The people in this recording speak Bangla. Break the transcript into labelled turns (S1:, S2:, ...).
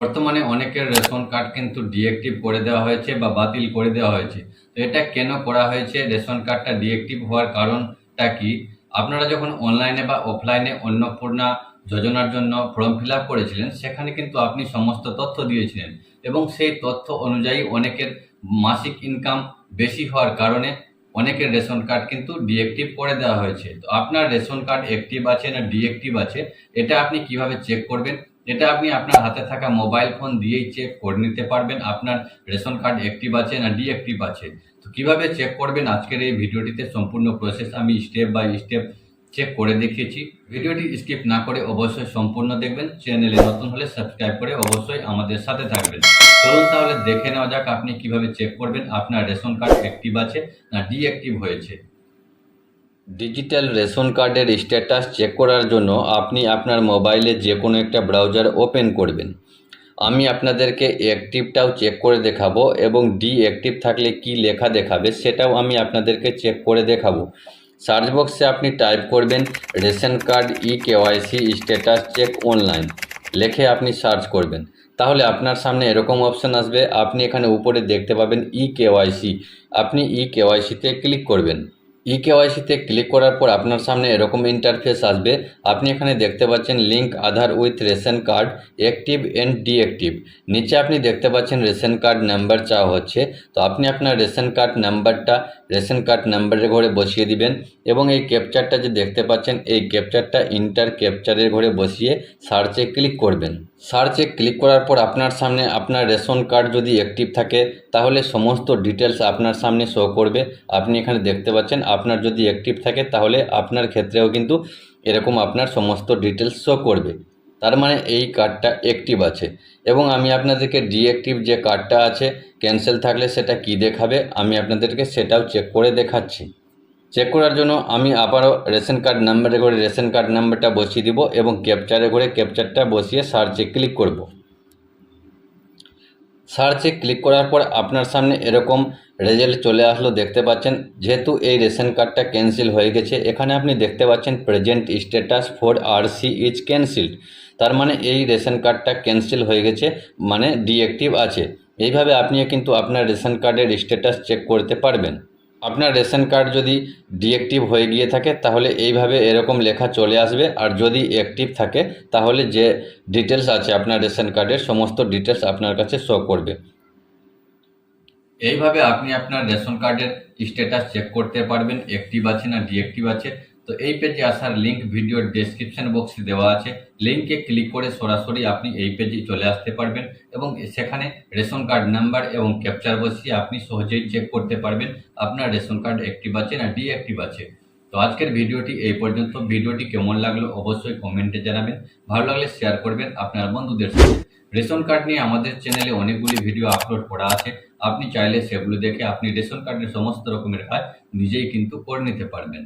S1: বর্তমানে অনেকের রেশন কার্ড কিন্তু ডিএক্টিভ করে দেওয়া হয়েছে বা বাতিল করে দেওয়া হয়েছে। তো এটা কেন করা হয়েছে, রেশন কার্ডটা ডিএক্টিভ হওয়ার কারণটা কি? আপনারা যখন অনলাইনে বা অফলাইনে অন্নপূর্ণা যোজনার জন্য ফর্ম ফিল আপ করেছিলেন, সেখানে কিন্তু আপনি সমস্ত তথ্য দিয়েছিলেন এবং সেই তথ্য অনুযায়ী অনেকের মাসিক ইনকাম বেশি হওয়ার কারণে অনেকের রেশন কার্ড কিন্তু ডিএক্টিভ করে দেওয়া হয়েছে। তো আপনার রেশন কার্ড অ্যাক্টিভ আছে না ডিএক্টিভ আছে, এটা আপনি কিভাবে চেক করবেন? এটা আপনি আপনার হাতে থাকা মোবাইল ফোন দিয়েই চেক করে নিতে পারবেন আপনার রেশন কার্ড অ্যাক্টিভ আছে না ডিঅ্যাক্টিভ আছে। তো কিভাবে চেক করবেন, আজকের এই ভিডিওটিতে সম্পূর্ণ প্রসেস আমি স্টেপ বাই স্টেপ চেক করে দেখিয়েছি। ভিডিওটি স্কিপ না করে অবশ্যই সম্পূর্ণ দেখবেন। চ্যানেলে নতুন হলে সাবস্ক্রাইব করে অবশ্যই আমাদের সাথে থাকবেন। চলুন তাহলে দেখে নেওয়া যাক আপনি কিভাবে চেক করবেন আপনার রেশন কার্ড অ্যাক্টিভ আছে না ডিঅ্যাক্টিভ হয়েছে। ডিজিটাল রেশন কার্ডের স্ট্যাটাস চেক করার জন্য আপনি আপনার মোবাইলে যে কোনো একটা ব্রাউজার ওপেন করবেন। আমি আপনাদেরকে অ্যাক্টিভটাও চেক করে দেখাবো এবং ডিঅ্যাক্টিভ থাকলে কি লেখা দেখাবে সেটাও আমি আপনাদেরকে চেক করে দেখাবো। সার্চ বক্সে আপনি টাইপ করবেন ration card KYC status check online লিখে আপনি সার্চ করবেন। তাহলে আপনার সামনে এরকম অপশান আসবে। আপনি এখানে উপরে দেখতে পাবেন কেওয়াইসি। আপনি কেওয়াইসিতে ক্লিক করবেন। কেওয়াইসিতে ক্লিক করার পর আপনার সামনে এরকম ইন্টারফেস আসবে। আপনি এখানে দেখতে পাচ্ছেন link Aadhaar with ration card active and deactive. নিচে আপনি দেখতে পাচ্ছেন রেশন কার্ড নাম্বার চাওয়া হচ্ছে। তো আপনি আপনার রেশন কার্ড নাম্বারটা রেশন কার্ড নাম্বারের ঘরে বসিয়ে দিবেন এবং এই ক্যাপচারটা যে দেখতে পাচ্ছেন এই ক্যাপচারটা ইন্টার ক্যাপচারের ঘরে বসিয়ে সার্চে ক্লিক করবেন। সার্চে ক্লিক করার পর আপনার সামনে আপনার রেশন কার্ড যদি অ্যাক্টিভ থাকে তাহলে সমস্ত ডিটেলস আপনার সামনে শো করবে। আপনি এখানে দেখতে পাচ্ছেন আপনার যদি অ্যাক্টিভ থাকে তাহলে আপনার ক্ষেত্রেও কিন্তু এরকম আপনার সমস্ত ডিটেলস শো করবে। তার মানে এই কার্ডটা অ্যাক্টিভ আছে। এবং আমি আপনাদেরকে ডিঅ্যাক্টিভ যে কার্ডটা আছে ক্যান্সেল থাকলে সেটা কি দেখাবে আমি আপনাদেরকে সেটাও চেক করে দেখাচ্ছি। চেক করার জন্য আমি আবারও রেশন কার্ড নাম্বারে করে রেশন কার্ড নাম্বারটা বসিয়ে দিব এবং ক্যাপচারে করে ক্যাপচারটা বসিয়ে সার্চে ক্লিক করব। সার্চে ক্লিক করার পর আপনার সামনে এরকম রেজাল্ট চলে আসলো, দেখতে পাচ্ছেন। যেহেতু এই রেশন কার্ডটা ক্যান্সেল হয়ে গেছে, এখানে আপনি দেখতে পাচ্ছেন present status for RC is cancelled. তার মানে এই রেশন কার্ডটা ক্যান্সেল হয়ে গেছে, মানে ডিঅ্যাক্টিভ আছে। এইভাবে আপনি কিন্তু আপনার রেশন কার্ডের স্ট্যাটাস চেক করতে পারবেন। আপনার রেশন কার্ড যদি ডিঅ্যাক্টিভ হয়ে গিয়ে থাকে তাহলে এইভাবে এরকম লেখা চলে আসবে, আর যদি অ্যাক্টিভ থাকে তাহলে যে ডিটেলস আছে আপনার রেশন কার্ডের সমস্ত ডিটেলস আপনার কাছে শো করবে। এইভাবে আপনি আপনার রেশন কার্ডের স্ট্যাটাস চেক করতে পারবেন অ্যাক্টিভ আছে না ডিঅ্যাক্টিভ আছে। তো এই পেজে আসার লিঙ্ক ভিডিওর ডেসক্রিপশন বক্সে দেওয়া আছে। লিঙ্কে ক্লিক করে সরাসরি আপনি এই পেজে চলে আসতে পারবেন এবং সেখানে রেশন কার্ড নাম্বার এবং ক্যাপচার বসিয়ে আপনি সহজেই চেক করতে পারবেন আপনার রেশন কার্ড অ্যাক্টিভ আছে না ডিঅ্যাক্টিভ আছে। তো আজকের ভিডিওটি এই পর্যন্ত। ভিডিওটি কেমন লাগলো অবশ্যই কমেন্টে জানাবেন। ভালো লাগলে শেয়ার করবেন আপনার বন্ধুদের সাথে। রেশন কার্ড নিয়ে আমাদের চ্যানেলে অনেকগুলি ভিডিও আপলোড করা আছে। আপনি চাইলে সেগুলো দেখে আপনি রেশন কার্ডের সমস্ত রকমের কাজ নিজেই কিন্তু করে নিতে পারবেন।